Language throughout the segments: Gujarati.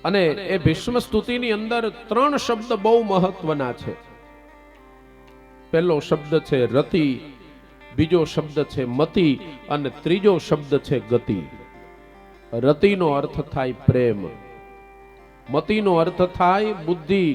અને એ ભીષ્મ સ્તુતિની અંદર 3 શબ્દ બહુ મહત્વના છે. પહેલો શબ્દ છે રતિ, બીજો શબ્દ છે મતિ અને ત્રીજો શબ્દ છે ગતિ. રતિનો અર્થ થાય પ્રેમ, મતિનો અર્થ થાય બુદ્ધિ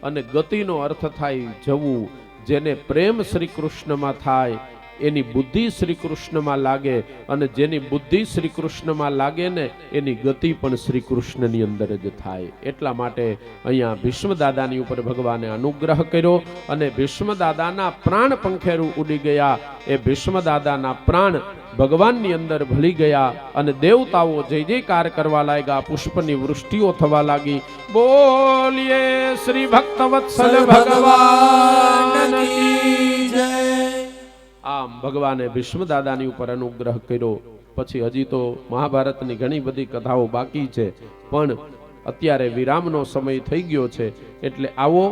અને ગતિનો અર્થ થાય જવું. જેને પ્રેમ શ્રી કૃષ્ણમાં થાય એની બુદ્ધિ શ્રી કૃષ્ણમાં લાગે, અને જેની બુદ્ધિ શ્રી કૃષ્ણમાં લાગે ને એની ગતિ પણ શ્રી કૃષ્ણની અંદર જ થાય. એટલા માટે અહીંયા ભીષ્મ દાદાની ઉપર ભગવાને અનુગ્રહ કર્યો અને ભીષ્મ દાદાના પ્રાણ પંખેરું ઉડી ગયા. એ ભીષ્મ દાદાના પ્રાણ ભગવાનની અંદર ભળી ગયા અને દેવતાઓ જય જયકાર કરવા લાગ્યા. પુષ્પની વૃષ્ટિઓ થવા લાગી. બોલીએ શ્રી ભક્તવત્સલ ભગવાન કી જય. આમ ભગવાને ભીષ્મ દાદાની ઉપર અનુગ્રહ કર્યો. પછી હજી તો મહાભારતની ઘણી બધી કથાઓ બાકી છે, પણ અત્યારે વિરામનો સમય થઈ ગયો છે. એટલે આવો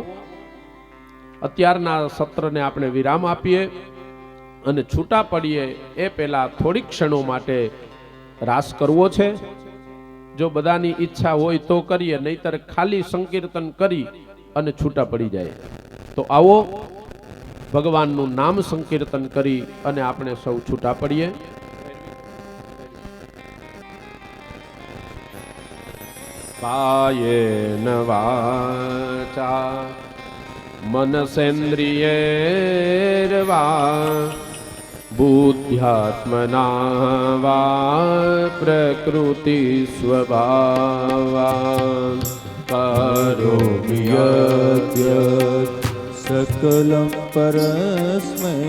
અત્યારના સત્રને આપણે વિરામ આપીએ અને છૂટા પડીએ એ પહેલા થોડીક ક્ષણો માટે રાસ કરવો છે. જો બધાની ઈચ્છા હોય તો કરીએ, નહીતર ખાલી સંકીર્તન કરી અને છૂટા પડી જાય. તો આવો ભગવાનનું નામ સંકીર્તન કરી અને આપણે સૌ છૂટા પડીએ. કાયેન વાચા મનસેન્દ્રિયેર્વા બુદ્ધ્યાત્મના વા પ્રકૃતિ સ્વભાવાન કરોમિ યદ્યત सकलं परस्मै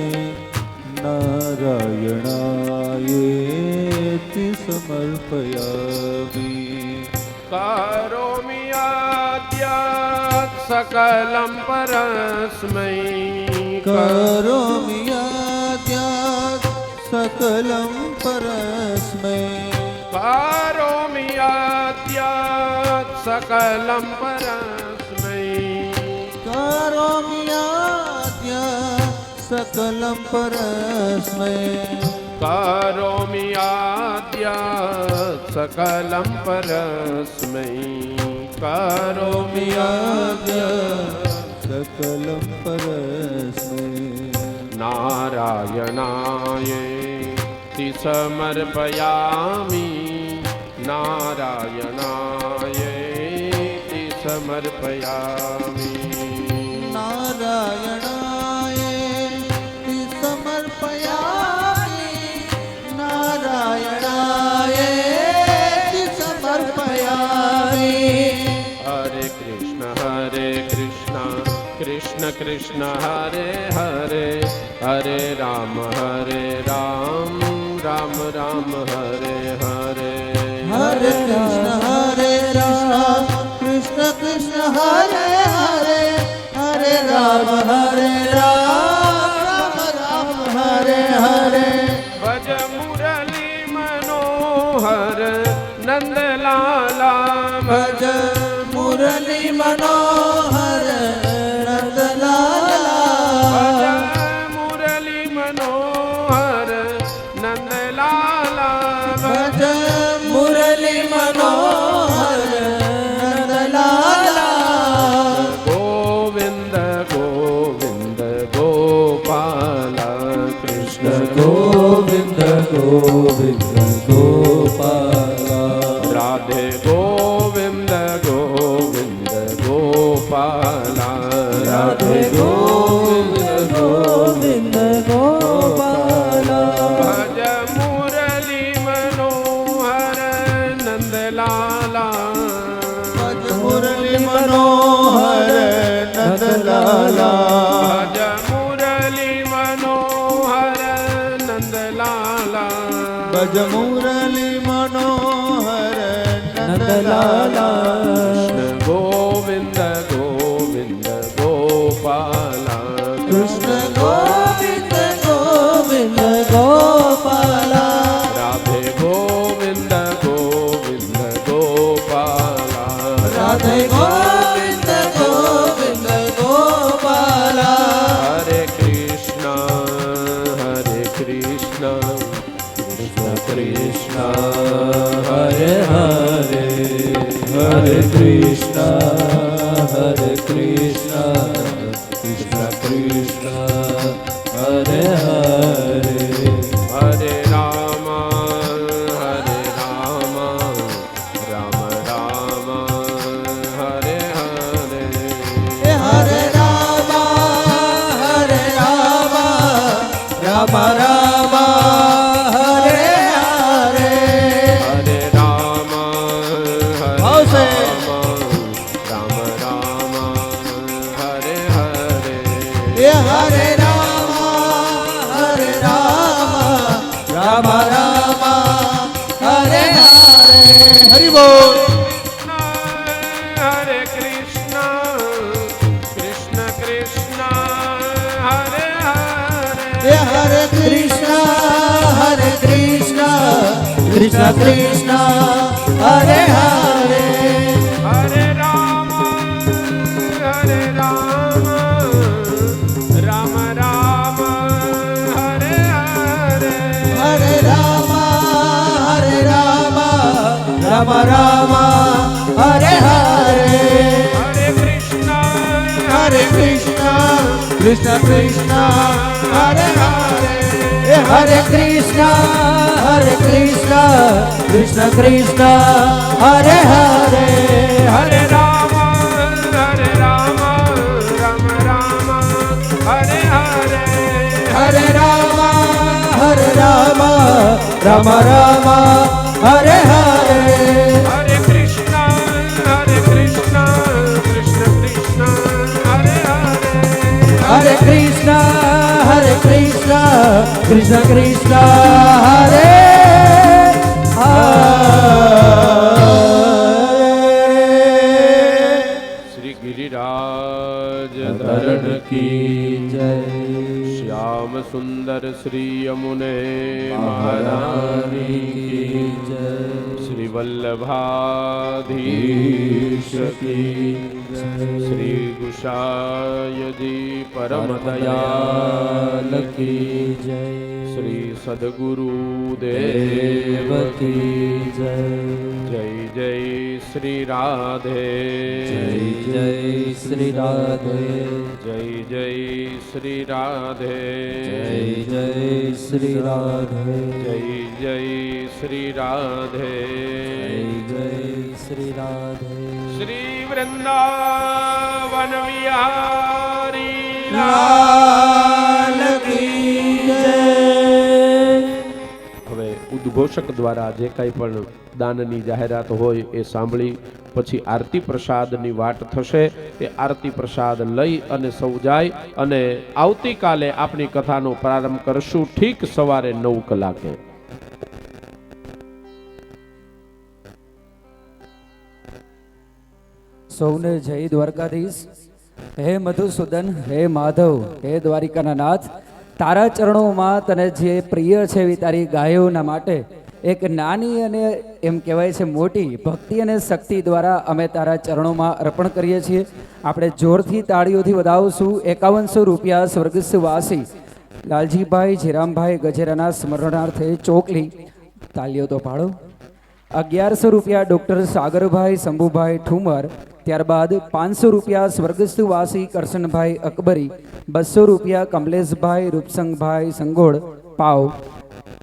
नारायणायेति समर्पयामि. करोमि आद्यात् सकलं परस्मै करोमि आद्यात् सकलं परस्मै करोमि आद्यात् सकलं परस्मै करोमि आद्यात् सकलं परस्मै करोमि आद्यात् सकलं परस्मै करोमि आद्यात् सकलं परस्मै नारायणायेति समर्पयामि नारायणायेति समर्पयामि नारायणायेति समर्पयामि नारायणायेति समर्पयामि. हरे कृष्ण कृष्ण कृष्ण हरे हरे हरे राम राम राम हरे हरे हरे कृष्ण कृष्ण कृष्ण हरे हरे हरे राम राम राम हरे हरे. भज मुरली मनोहर नंदलाला भज मुरली मनोहर नंदलाला भज मुरली मनोहर नंदलाला भज मुरली मनोहर नंदलाला. गोविंद गोविंद गोपाला कृष्ण गोविंद गोविंद गोपाला राधे गोविंद गोविंद गोपाला राधे गोविंद गोविंद गोपाला. भज मुरली मनोहर नंदलाला भज मुरली मनोहर नंदलाला भज मुरली मनोहर नंदलाला भज मुरली मनोहर नंदलाला. कृष्ण गोविंद गोविंद गोपाला कृष्ण गोविंद गोविंद गोपाला राधे गोविंद गोविंद गोपाला राधे गोविंद गोविंद गोपाला. हरे कृष्ण कृष्ण कृष्ण हरे हरे हरे કૃષ્ણ હરે કૃષ્ણ કૃષ્ણ કૃષ્ણ હરે હરે હરે રામ રામ રામ હરે હરે હરે રામ રામ રામ હરે હરે હરે રામ આવશે. રામ રામ હરે હરે હરે રામ રામ રામ હરે હરે હરિ બોલ. હરે કૃષ્ણ કૃષ્ણ કૃષ્ણ હરે હરે હરે કૃષ્ણ કૃષ્ણ કૃષ્ણ હરે હરે હરે રામ રામ રામ હરે હરે હરે રામ રામ રામ હરે હરે હરે કૃષ્ણ કૃષ્ણ કૃષ્ણ હરે હરે હરે કૃષ્ણ કૃષ્ણ કૃષ્ણ હરે હરે હરે રામ રામ રામ હરે હરે હરે રામ રામ રામ હરે હરે હરે કૃષ્ણ કૃષ્ણ કૃષ્ણ હરે હરે હરે કૃષ્ણ કૃષ્ણ કૃષ્ણ હરે શ્રી ગિરિરાજ ધરણ કી જય શ્યામ સુંદર શ્રી યમુને મહારાણી મહારાણી કી જય શ્રી વલ્લભાધીશ કી શ્રી ગુસાયજી પરમ દયાલ દયાલ કી જય શ્રી સદગુરુ દેવ દેવ કી જય જય જય શ્રી રાધે જય જય શ્રી રાધે જય જય શ્રી રાધે જય જય શ્રી રાધે જય જય શ્રી રાધે જય જય શ્રી રાધે શ્રી વૃંદાવન વિહારી લાલ કી જય. હવે ઉદ્ઘોષક દ્વારા જે કંઈ પણ દાનની જાહેરાત હોય એ સાંભળી પછી આરતી પ્રસાદની વાટ થશે. એ આરતી પ્રસાદ લઈ અને સૌ જાય અને આવતીકાલે આપણી કથાનો પ્રારંભ કરશું ઠીક સવારે 9 કલાકે. સૌને જય દ્વારકાધીશ. હે મધુસૂદન, હે માધવ, હે દ્વારિકાના નાથ, તારા ચરણોમાં તને જે પ્રિય છે એવી તારી ગાયોના માટે એક નાની અને એમ કહેવાય છે મોટી ભક્તિ અને શક્તિ દ્વારા અમે તારા ચરણોમાં અર્પણ કરીએ છીએ. આપણે જોરથી તાળીઓથી વધાવશું. 5100 રૂપિયા સ્વર્ગસ્વાસી લાલજીભાઈ જીરામભાઈ ગજેરાના સ્મરણાર્થે ચોકલી. તાલીઓ તો પાડો. 1100 રૂપિયા ડૉક્ટર સાગરભાઈ શંભુભાઈ ઠુમર. ત્યારબાદ 500 રૂપિયા સ્વર્ગસ્થવાસી કરશનભાઈ અકબરી. 200 રૂપિયા કમલેશભાઈ રૂપસંગભાઈ સંગોળ પાવ.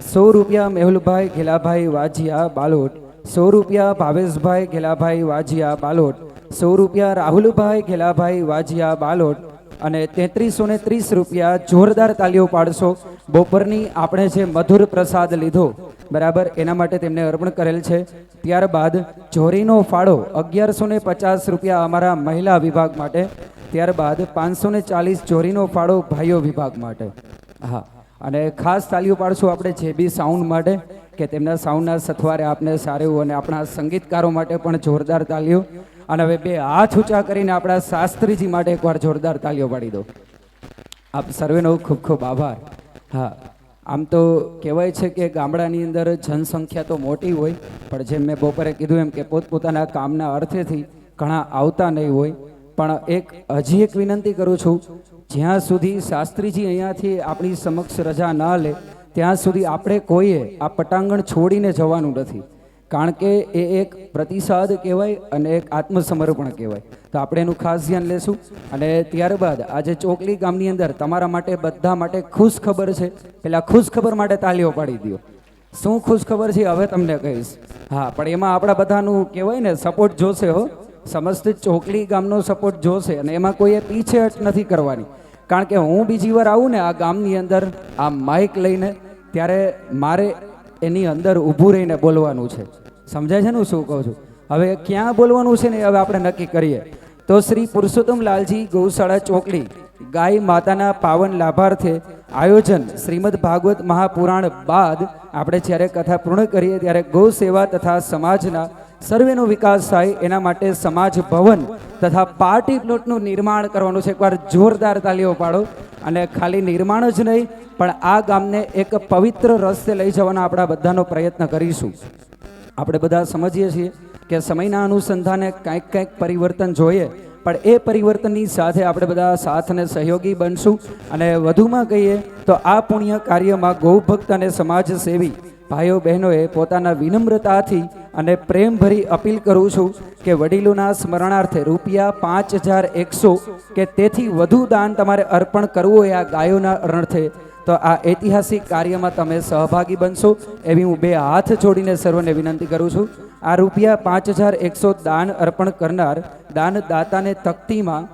100 રૂપિયા મેહુલભાઈ ઘેલાભાઈ વાજિયા બાલોટ. 100 રૂપિયા ભાવેશભાઈ ઘેલાભાઈ વાજિયા બાલોટ. 100 રૂપિયા રાહુલભાઈ ઘેલાભાઈ વાજિયા બાલોટ. અને 3330 રૂપિયા. જોરદાર તાલીઓ પાડશો. બપોરની આપણે જે મધુર પ્રસાદ લીધો બરાબર એના માટે તેમને અર્પણ કરેલ છે. ત્યારબાદ ચોરીનો ફાળો 1150 રૂપિયા અમારા મહિલા વિભાગ માટે. ત્યારબાદ 540 ચોરીનો ફાળો ભાઈઓ વિભાગ માટે. હા, અને ખાસ તાલીઓ પાડશું આપણે જે બી સાઉન્ડ માટે કે તેમના સાઉન્ડના સથવારે આપને સારું, અને આપણા સંગીતકારો માટે પણ જોરદાર તાલીઓ. અને હવે 2 હાથ ઊંચા કરીને આપણા શાસ્ત્રીજી માટે એકવાર જોરદાર તાલીઓ પાડી દો. આપ સર્વેનો ખૂબ ખૂબ આભાર. હા, આમ તો કહેવાય છે કે ગામડાની અંદર જનસંખ્યા તો મોટી હોય, પણ જેમ મેં બપોરે કીધું એમ કે પોતપોતાના કામના અર્થેથી ઘણા આવતા નહીં હોય. પણ હજી એક વિનંતી કરું છું, જ્યાં સુધી શાસ્ત્રીજી અહીંયાથી આપણી સમક્ષ રજા ન લે ત્યાં સુધી આપણે કોઈએ આ પટાંગણ છોડીને જવાનું નથી. કારણ કે એ એક પ્રતિસાદ કહેવાય અને એક આત્મસમર્પણ કહેવાય. તો આપણે એનું ખાસ ધ્યાન લેશું. અને ત્યારબાદ આજે ચોકલી ગામની અંદર તમારા માટે બધા માટે ખુશ ખબર છે. પેલા ખુશ ખબર માટે તાલીઓ પાડી દો. શું ખુશ ખબર છે હવે તમને કહીશ. હા, પણ એમાં આપણા બધાનું કહેવાય ને સપોર્ટ જોશે હો. સમસ્ત ચોકલી ગામનો સપોર્ટ જોશે અને એમાં કોઈએ પીછેહટ નથી કરવાની. કારણ કે હું બીજી વાર આવું ને આ ગામની અંદર આ માઇક લઈને, ત્યારે મારે એની અંદર ઊભું રહીને બોલવાનું છે. સમજાય છે ને હું શું કહું છું? હવે ક્યાં બોલવાનું છે ને હવે આપણે નક્કી કરીએ. તો શ્રી પુરુષોત્તમ લાલજી ગૌશાળા ચોકલી ગાય માતાના પાવન લાભાર્થે આયોજન શ્રીમદ ભાગવત મહાપુરાણ બાદ આપણે જ્યારે કથા પૂર્ણ કરીએ ત્યારે ગૌ સેવા તથા સમાજના સર્વેનો વિકાસ થાય એના માટે સમાજ ભવન તથા પાર્ટી પ્લોટનું નિર્માણ કરવાનું છે. એકવાર જોરદાર તાલીઓ પાડો. અને ખાલી નિર્માણ જ નહીં પણ આ ગામને એક પવિત્ર રસ્તે લઈ જવાનો આપણા બધાનો પ્રયત્ન કરીશું. આપણે બધા સમજીએ છીએ કે સમયના અનુસંધાને કંઈક પરિવર્તન જોઈએ, પણ એ પરિવર્તનની સાથે આપણે બધા સાથ અને સહયોગી બનશું. અને વધુમાં કહીએ તો આ પુણ્ય કાર્યમાં ગૌભક્ત અને સમાજ સેવી ભાઈઓ બહેનોએ પોતાના વિનમ્રતાથી અને પ્રેમભરી અપીલ કરું છું કે વડીલોના સ્મરણાર્થે ₹5100 કે તેથી વધુ દાન તમારે અર્પણ કરવું હોય આ ગાયોના અર્થે, તો આ ઐતિહાસિક કાર્યમાં તમે સહભાગી બનશો એવી હું બે હાથ જોડીને સર્વને વિનંતી કરું છું. આ ₹5100 દાન અર્પણ કરનાર દાનદાતાને તકતીમાં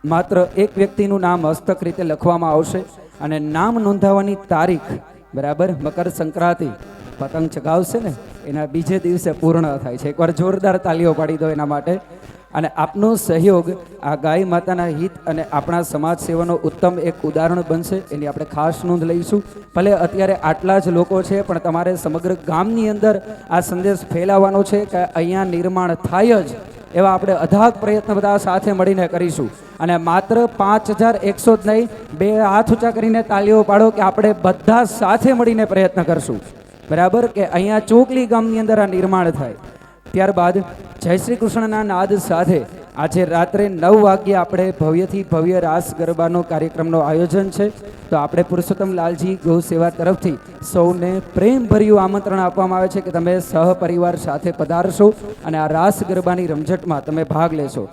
માત્ર એક વ્યક્તિનું નામ હસ્તક રીતે લખવામાં આવશે અને નામ નોંધાવવાની તારીખ બરાબર મકર સંક્રાંતિ પતંગ ચગાવશે ને એના બીજે દિવસે પૂર્ણ થાય છે. એકવાર જોરદાર તાલીઓ પાડી દો એના માટે. અને આપનો સહયોગ આ ગાય માતાના હિત અને આપણા સમાજ સેવાનો ઉત્તમ એક ઉદાહરણ બનશે, એની આપણે ખાસ નોંધ લઈશું. ભલે અત્યારે આટલા જ લોકો છે પણ તમારે સમગ્ર ગામની અંદર આ સંદેશ ફેલાવવાનો છે કે અહીંયા નિર્માણ થાય જ એવા આપણે અથાગ પ્રયત્ન બધા સાથે મળીને કરીશું. અને માત્ર 5100 જ નહીં, બે હાથ ઊંચા કરીને તાલીઓ પાડો કે આપણે બધા સાથે મળીને પ્રયત્ન કરશું. બરાબર કે અહીંયા ચોકલી ગામની અંદર આ નિર્માણ થાય. ત્યારબાદ જય શ્રી કૃષ્ણના નાદ સાથે આજે રાત્રે 9 વાગ્યે આપણે ભવ્યથી ભવ્ય રાસ ગરબાનો કાર્યક્રમનો આયોજન છે. તો આપણે પુરુષોત્તમ લાલજી ગૌ સેવા તરફથી સૌને પ્રેમભર્યું આમંત્રણ આપવામાં આવે છે કે તમે સહપરિવાર સાથે પધારશો અને આ રાસ ગરબાની રમઝટમાં તમે ભાગ લેશો.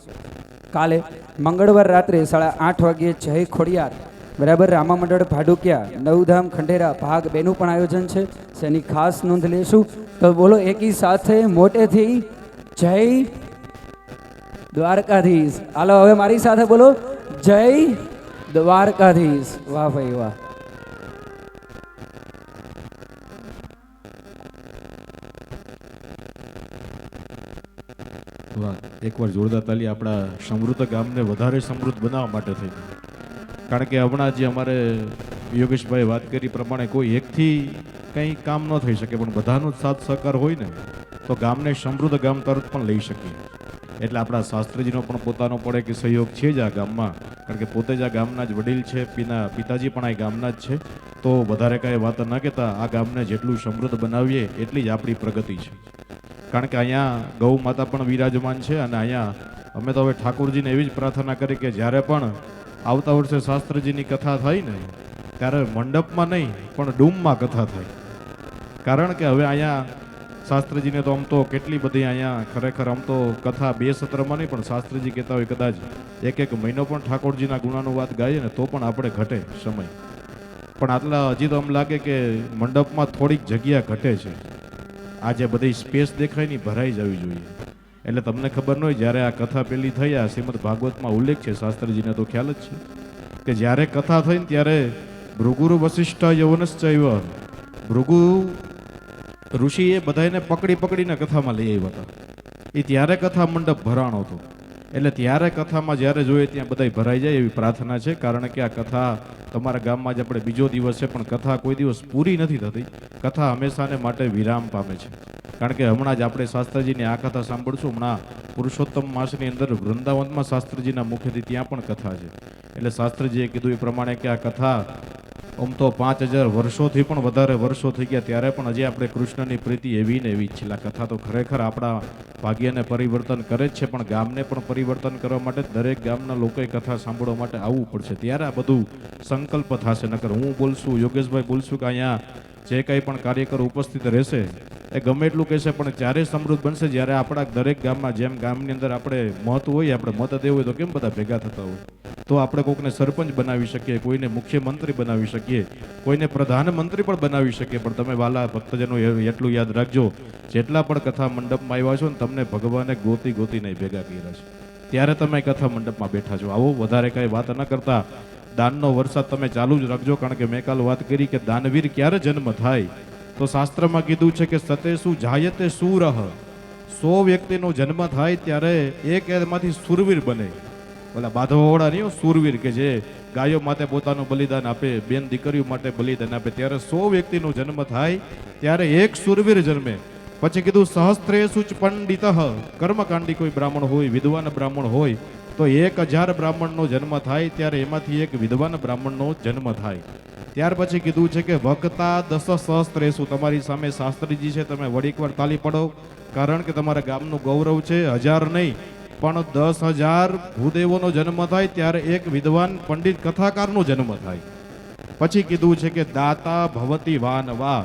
કાલે મંગળવાર રાત્રે 8:30 વાગ્યે જય ખોડિયાર બરાબર રામા મંડળ ભાડુકિયા નવધામ ખંડેરા ભાગ 2 નું પણ આયોજન છે. એની ખાસ નોંધ લેશું. તો બોલો એકી સાથે મોટેથી જય દ્વારકાધીશ. હાલો હવે મારી સાથે બોલો જય દ્વારકાધીશ. વાહ ભાઈ વાહ. એકવાર જોરદાર તાલી આપણા સમૃદ્ધ ગામને વધારે સમૃદ્ધ બનાવવા માટે થઈ. કારણ કે હમણાં જે અમારે યોગેશભાઈ વાત કરી પ્રમાણે કોઈ એકથી કંઈ કામ ન થઈ શકે, પણ બધાનો સાથ સહકાર હોય ને તો ગામને સમૃદ્ધ ગામ તરફ પણ લઈ શકીએ. એટલે આપણા શાસ્ત્રીજીનો પણ પોતાનો પડે કે સહયોગ છે જ આ ગામમાં, કારણ કે પોતે જ આ ગામના જ વડીલ છે, પિતાજી પણ આ ગામના જ છે. તો વધારે કાંઈ વાત ન કહેતા આ ગામને જેટલું સમૃદ્ધ બનાવીએ એટલી જ આપણી પ્રગતિ છે. કારણ કે અહીંયા ગૌ માતા પણ વિરાજમાન છે અને અહીંયા અમે તો હવે ઠાકોરજીને એવી જ પ્રાર્થના કરી કે જ્યારે પણ આવતા વર્ષે શાસ્ત્રજીની કથા થાય ને ત્યારે મંડપમાં નહીં પણ ડૂમમાં કથા થાય. કારણ કે હવે અહીંયા શાસ્ત્રજીને તો આમ તો કેટલી બધી અહીંયા ખરેખર આમ તો કથા 2 સત્રમાં નહીં પણ શાસ્ત્રજી કહેતા હોય કદાચ એક મહિનો પણ ઠાકોરજીના ગુણાનું વાત ગાઈએ ને તો પણ આપણે ઘટે સમય. પણ આટલા હજી તો આમ લાગે કે મંડપમાં થોડીક જગ્યા ઘટે છે. આ જે બધી સ્પેસ દેખાય ની ભરાઈ જવી જોઈએ. એટલે તમને ખબર ન હોય જ્યારે આ કથા પેલી થઈ આ શ્રીમદ ભાગવતમાં ઉલ્લેખ છે, શાસ્ત્રજીને તો ખ્યાલ જ છે કે જ્યારે કથા થઈ ને ત્યારે ભૃગુરુ વશિષ્ઠ યવનશ્ચૈવ ભૃગુ ઋષિએ બધાને પકડીને કથામાં લઈ આવ્યા હતા. એ ત્યારે કથા મંડપ ભરાણો હતો. એટલે ત્યારે કથામાં જ્યારે જોઈએ ત્યાં બધા ભરાઈ જાય એવી પ્રાર્થના છે. કારણ કે આ કથા તમારા ગામમાં જ આપણે બીજો દિવસ છે પણ કથા કોઈ દિવસ પૂરી નથી થતી. કથા હંમેશાને માટે વિરામ પામે છે. કારણ કે હમણાં જ આપણે શાસ્ત્રજીની આ કથા સાંભળશું. હમણાં પુરુષોત્તમ માસની અંદર વૃંદાવનમાં શાસ્ત્રજીના મુખેથી ત્યાં પણ કથા છે. એટલે શાસ્ત્રજીએ કીધું એ પ્રમાણે કે આ કથા આમ તો 5000 વર્ષોથી પણ વધારે વર્ષો થઈ ગયા ત્યારે પણ હજી આપણે કૃષ્ણની પ્રીતિ એવી ને એવી જ છે. આ કથા તો ખરેખર આપણા ભાગ્યને પરિવર્તન કરે જ છે, પણ ગામને પણ પરિવર્તન કરવા માટે દરેક ગામના લોકોએ કથા સાંભળવા માટે આવવું પડશે. ત્યારે આ બધું સંકલ્પ થશે. નકર હું બોલશું, યોગેશભાઈ બોલશું કે અહીંયા જે કંઈ પણ કાર્યકરો ઉપસ્થિત રહેશે એ ગમે એટલું કહેશે પણ ત્યારે સમૃદ્ધ બનશે જ્યારે આપણા દરેક ગામમાં જેમ ગામની અંદર આપણે મત હોય, આપણે મત દેવું હોય તો કેમ બધા ભેગા થતા હોય, તો આપણે કોઈકને સરપંચ બનાવી શકીએ, કોઈને મુખ્યમંત્રી બનાવી શકીએ, કોઈને પ્રધાનમંત્રી પણ બનાવી શકીએ. પણ તમે વાલા ભક્તજનો એટલું યાદ રાખજો, જેટલા પણ કથા મંડપમાં આવ્યા છો ને તમને ભગવાને ગોતી ગોતીને ભેગા કર્યા છે, ત્યારે તમે કથા મંડપમાં બેઠા છો. આવો વધારે કઈ વાત ન કરતા દાનનો વરસાદ તમે ચાલુ જ રાખજો. કારણ કે મેં કાલ વાત કરી કે દાનવીર ક્યારે જન્મ થાય, તો શાસ્ત્રમાં કીધું છે કે સતેસુ જાયતે સુરહ, 100 વ્યક્તિનો જન્મ થાય ત્યારે એક એમાંથી સુરવીર બને. ઓલા બાંધવાવાળા નહીં, સુરવીર કે જે ગાયો માટે પોતાનું બલિદાન આપે, બેન દીકરીઓ માટે બલિદાન આપે, ત્યારે 100 વ્યક્તિનો જન્મ થાય ત્યારે એક સુરવીર જન્મે. પછી કીધું સહસ્ત્રેષુ ચ પંડિતઃ, કર્મકાંડી કોઈ બ્રાહ્મણ હોય, વિદ્વાન બ્રાહ્મણ હોય, તો 1000 બ્રાહ્મણનો જન્મ થાય ત્યારે એમાંથી એક વિદ્વાન બ્રાહ્મણનો જન્મ થાય. ત્યાર પછી કીધું છે કે વક્તા 10 સહસ્ત્રેષુ, તમારી સામે શાસ્ત્રીજી છે, તમે વળી એકવાર તાલી પડો, કારણ કે તમારા ગામનું ગૌરવ છે. 1000 નહીં પણ 10,000 ભૂદેવોનો જન્મ થાય ત્યારે એક વિદ્વાન પંડિત કથાકારનો જન્મ થાય. પછી કીધું છે કે દાતા ભવતી વાનવા,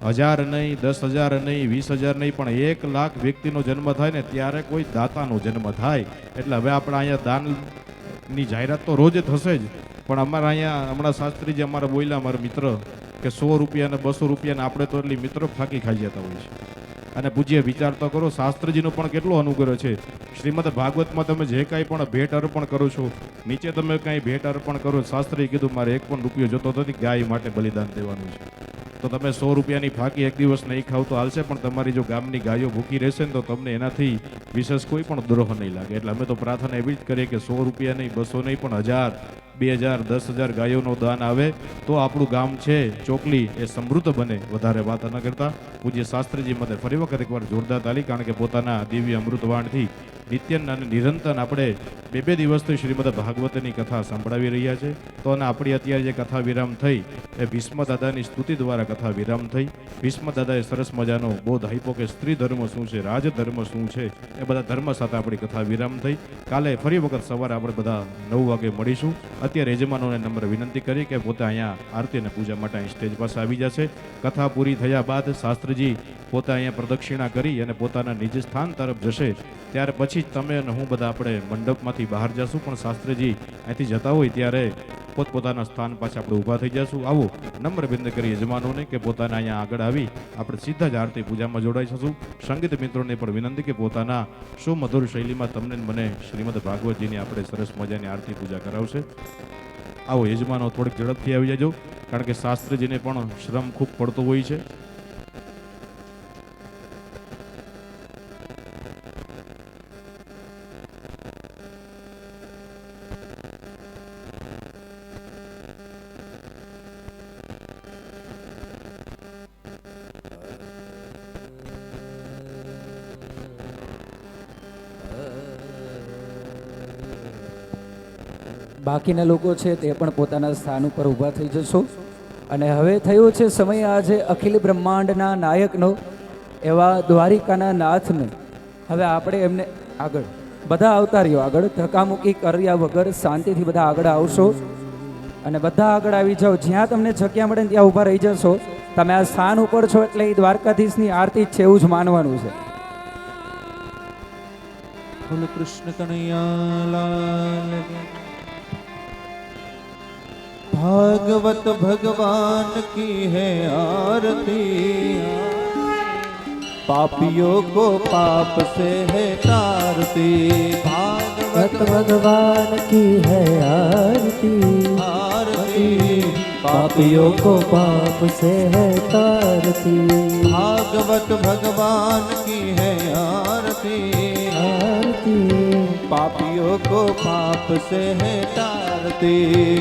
1000 નહીં, 10,000 નહીં, 20,000 નહીં, પણ 1 લાખ વ્યક્તિનો જન્મ થાય ને ત્યારે કોઈ દાતાનો જન્મ થાય. એટલે હવે આપણે અહીંયા દાનની જાહેરાત તો રોજ થશે જ, પણ અમારા અહીંયા હમણાં શાસ્ત્રીજી અમારા બોલ્યા, અમારા મિત્ર, કે 100 રૂપિયા ને 200 રૂપિયા આપણે તો એટલી મિત્રો ફાંકી ખાઈ જતા હોય છે. અને પૂજ્ય વિચાર તો કરો, શાસ્ત્રજીનો પણ કેટલો અનુગ્રહ છે. શ્રીમદ ભાગવતમાં તમે જે કાંઈ પણ ભેટ અર્પણ કરો છો, નીચે તમે કાંઈ ભેટ અર્પણ કરો, શાસ્ત્રીએ કીધું મારે 1 પણ રૂપિયો જોતો નથી, ગાય માટે બલિદાન દેવાનું છે. તો તમે 100 રૂપિયાની ફાંકી એક દિવસ નહીં ખાવ તો હાલશે, પણ તમારી જો ગામની ગાયો ભૂખી રહેશે ને તો તમને એનાથી વિશેષ કોઈ પણ દ્રોહ નહીં લાગે. એટલે અમે તો પ્રાર્થના એવી જ કરીએ કે 100 રૂપિયા નહીં, 200 નહીં, પણ 1000, 2000, 10,000 ગાયોનું દાન આવે તો આપણું ગામ છે ચોકલી એ સમૃદ્ધ બને. વધારે વાત ન કરતા પૂજ્ય શાસ્ત્રીજી માટે ફરી વખત એકવાર જોરદાર તાલી, કારણ કે પોતાના દિવ્ય અમૃતવાણથી નિત્ય અને નિરંતર આપણે 2 દિવસથી શ્રીમદ ભાગવતની કથા સંભળાવી રહ્યા છે. તો અને આપણી અત્યારે જે કથા વિરામ થઈ એ ભીષ્મ દાદાની સ્તુતિ દ્વારા કથા વિરામ થઈ. ભીષ્મ દાદાએ સરસ મજાનો બોધ આપ્યો કે સ્ત્રી ધર્મ શું છે, રાજધર્મ શું છે, એ બધા ધર્મ સાથે આપણી કથા વિરામ થઈ. કાલે ફરી વખત સવારે આપણે બધા 9 વાગે મળીશું. અત્યારે યજમાનોને નમ્ર વિનંતી કરી કે પોતે અહીંયા આરતી અને પૂજા માટે અહીં સ્ટેજ પાસે આવી જશે. કથા પૂરી થયા બાદ શાસ્ત્રીજી પોતે અહીંયા પ્રદક્ષિણા કરી અને પોતાના નિજ સ્થાન તરફ જશે. ત્યાર પછી જ તમે અને હું બધા આપણે મંડપમાંથી બહાર જશું, પણ શાસ્ત્રીજી અહીંથી જતા હોય ત્યારે પોતપોતાના સ્થાન પાછા આપણે ઊભા થઈ જશું. આવો નમ્ર વિનંતી કરી યજમાનોને કે પોતાના અહીંયા આગળ આવી આપણે સીધા જ આરતી પૂજામાં જોડાઈ જશું. સંગીત મિત્રોને પણ વિનંતી કે પોતાના સુમધુર શૈલીમાં તમને મને શ્રીમદ ભાગવતજીની આપણે સરસ મજાની આરતી પૂજા કરાવશે. આવો યજમાનો થોડીક ઝડપથી આવી જજો, કારણ કે શાસ્ત્રીજીને પણ શ્રમ ખૂબ પડતો હોય છે. બાકીના લોકો છે તે પણ પોતાના સ્થાન ઉપર ઊભા થઈ જશો. અને હવે થયો છે સમય આજે અખિલ બ્રહ્માંડના નાયકનો એવા દ્વારિકાના નાથને. હવે આપણે એમને આગળ બધા આવતા રહ્યો, આગળ ધક્કામુક્કી કર્યા વગર શાંતિથી બધા આગળ આવશો અને બધા આગળ આવી જાઓ. જ્યાં તમને જગ્યા મળે ત્યાં ઊભા રહી જશો. તમે આ સ્થાન ઉપર છો એટલે એ દ્વારકાધીશની આરતી જ છે એવું જ માનવાનું છે. બોલો કૃષ્ણ કનૈયા લાલ. भागवत भगवान की है आरती, पापियों को पाप से है तारती। भागवत भगवान की है आरती, आरती पापियों को पाप से है तारती। भागवत भगवान की है आरती, आरती पापियों को पाप से है तारती।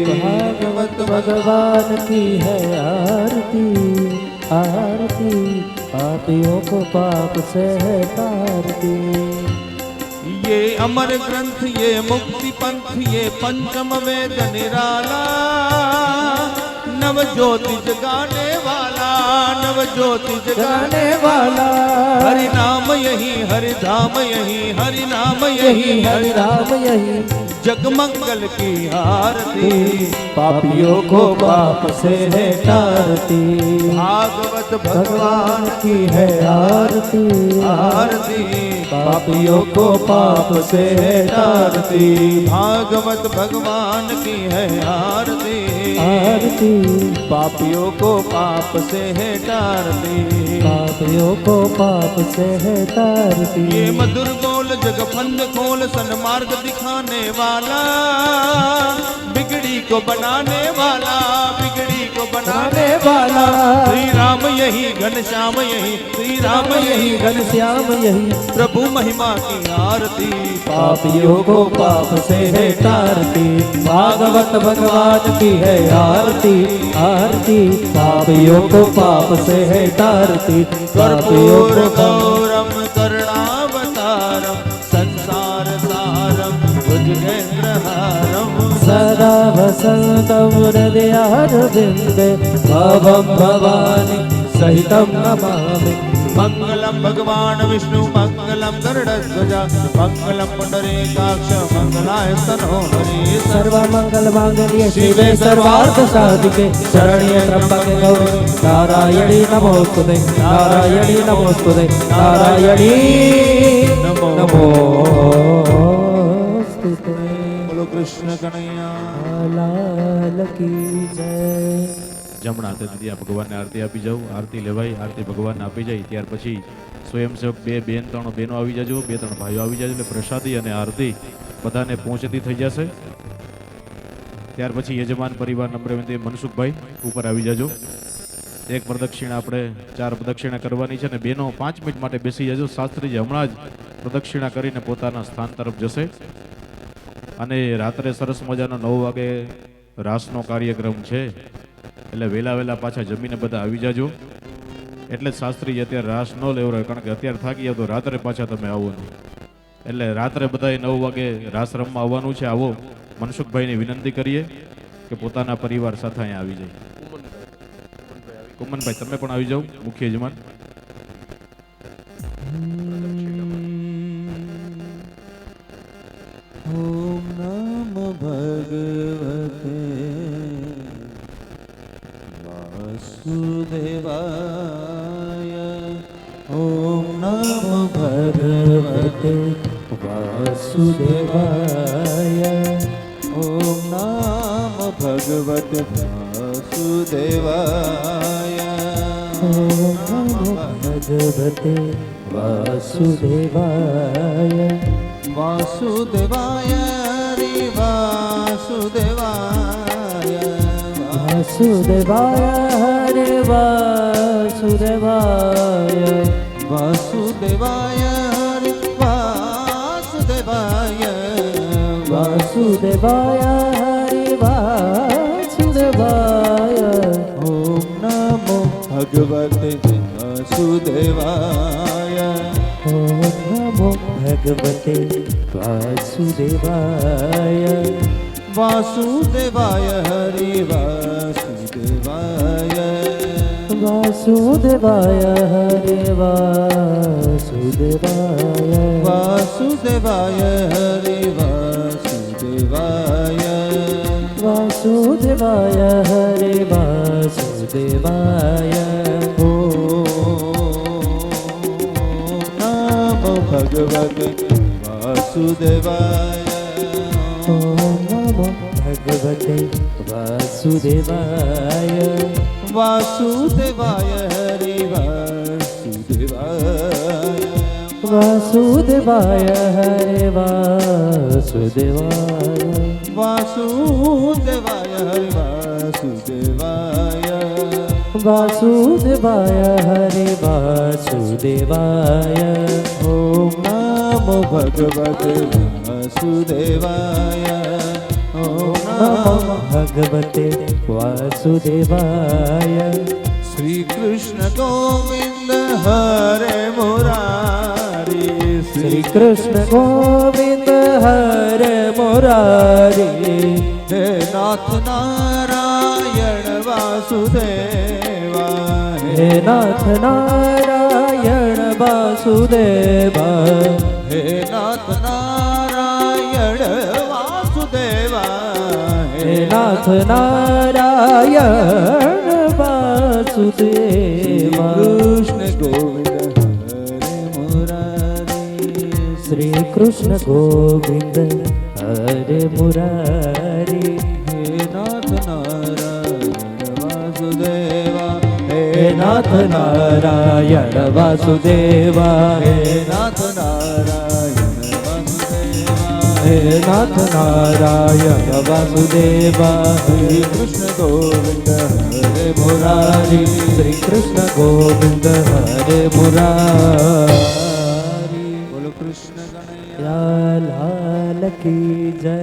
भागवत भगवान की है आरती, आरती पापियों को पाप से है तारती। ये अमर ग्रंथ ये मुक्ति पंथ ये पंचम वेद निराला, नव ज्योति जगाने वाला, नव ज्योति जगाने वाला। हरि नाम यही हरि धाम यही, हरि नाम यही हरि धाम यही। जगमंगल की आरती, पापियों को पाप से है टारती, भागवत भगवान भगवान की है आरती, आरती, पापियों को पाप से है टारती, भागवत भगवान की है आरती, आरती, पापियों को पाप से है टारती। पापियों को पाप से है तारती। ये मधुर बोल जगफंद खोल सन्मार्ग दिखाने वाला, बिगड़ी को बनाने वाला, बिगड़ी को बनाने वाला। श्री राम यही घनश्याम यही, श्री राम यही घनश्याम यही, प्रभु महिमा की आरती, पापियों को पाप से है तारती, भागवत भगवान की है आरती, आरती, पापियों को पाप से है तारती, पापियों कर्पूर को गौरम करुणावतारम, संसार सारम भुजगेन्द्रहारम, सदा वसन्तं हृदयारविन्दे, भवं भवानी सहितं नमामि। मंगलम भगवान विष्णु मंगलम गरुड़ध्वजा, मंगलम पुंडरीकाक्ष मंगलाय तनोहरि, सर्वमंगल मांगल्ये शिवे सर्वार्थ साधिके, शरण्ये त्र्यंबके गौरी नारायणी नमोस्तुते, नारायणी नमोस्तुते, नारायणी नमोस्तुते। बोलो कृष्ण कन्हैया लाल की जय। જમણા હાથેથી આ ભગવાનને આરતી આપી જાઉં, આરતી લેવાય, આરતી ભગવાનને આપી જાય ત્યાર પછી સ્વયંસેવક બે બેન ત્રણ બહેનો આવી જાજો, બે ત્રણ ભાઈઓ આવી જાજો, એટલે પ્રસાદી અને આરતી બધાને પહોંચતી થઈ જશે। ત્યાર પછી યજમાન પરિવાર નંબર વિનંતી મનસુખભાઈ ઉપર આવી જાજો। એક પ્રદક્ષિણા આપણે 4 પ્રદક્ષિણા કરવાની છે ને બેનો 5 મિનિટ માટે બેસી જાજો। શાસ્ત્રીજી હમણાં જ પ્રદક્ષિણા કરીને પોતાના સ્થાન તરફ જશે અને રાત્રે સરસ મજાનો 9 વાગે રાસનો કાર્યક્રમ છે, એટલે વહેલા વહેલા પાછા જમીને બધા આવી જાજો। એટલે શાસ્ત્રી અત્યારે રાસ ન લેવરાય, કારણ કે અત્યારે થાકી જાવ તો રાત્રે પાછા તમે આવો નહીં, એટલે રાત્રે બધાએ 9 વાગે રાસ રમવા આવવાનું છે। આવો મનસુખભાઈને વિનંતી કરીએ કે પોતાના પરિવાર સાથે અહીંયા આવી જાય। કુમનભાઈ તમે પણ આવી જાઓ, મુખ્ય યજમાન। ओम नमो भगवते वासुदेवाय, ओम नमो भगवते वासुदेवाय, ओम नमो भगवते वासुदेवाय, ओम नमो भगवते वासुदेवाय, वासुदेवाय हरि वासुदेवाय, वासुदेवाय हरे वासुदेवाय, वासुदेवाय हरि वासुदेवाय, वासुदेवाय हरे वासुदेवाय। ओम नमो भगवते वासुदेवाय, ओम नमो भगवते वासुदेवाय, वासुदेवाय हरि वासुदेवाय, वासुदेवाय हरे वासुदेवाय, वासुदेवाय हरि वासुदेवाय, वासुदेवाय हरे वासुदेवाय। नमो भगवते वासुदेवाय, ओम नमो भगवते वासुदेवाय, वासुदेवाय हरि वासुदेवाय, वासुदेवाय हरे वासुदेवाय, वासुदेवाय हरि वासुदेवाय, वासुदेवाय हरे वासुदेवाय। ओम नमो भगवते वासुदेवाय, ओम नमो नमो भगवते वासुदेवाय। श्री कृष्ण गोविंद हरे मुरारी, श्री कृष्ण गोविंद हरे मुरारी, हे नाथ नारायण वासुदेवा, हे नाथ नारायण वासुदेवा, हे नाथ नारायण वासुदेवा, નાથ નારાયણ વાસુદેવા કૃષ્ણ ગોવિંદ હરે મુરારી શ્રી કૃષ્ણ ગોવિંદ હરે મુરારી હે નાથ નારાયણ વાસુદેવા હે નાથ નારાયણ વાસુદેવા હે નાથ નારાયણ વાસુદેવા હે નાથ નારાયણ વાસુદેવા શ્રી કૃષ્ણ ગોવિંદ હરે મુરારી શ્રી કૃષ્ણ ગોવિંદ હરે મુરારી બોલો કૃષ્ણ કનૈયા લાલ કી જય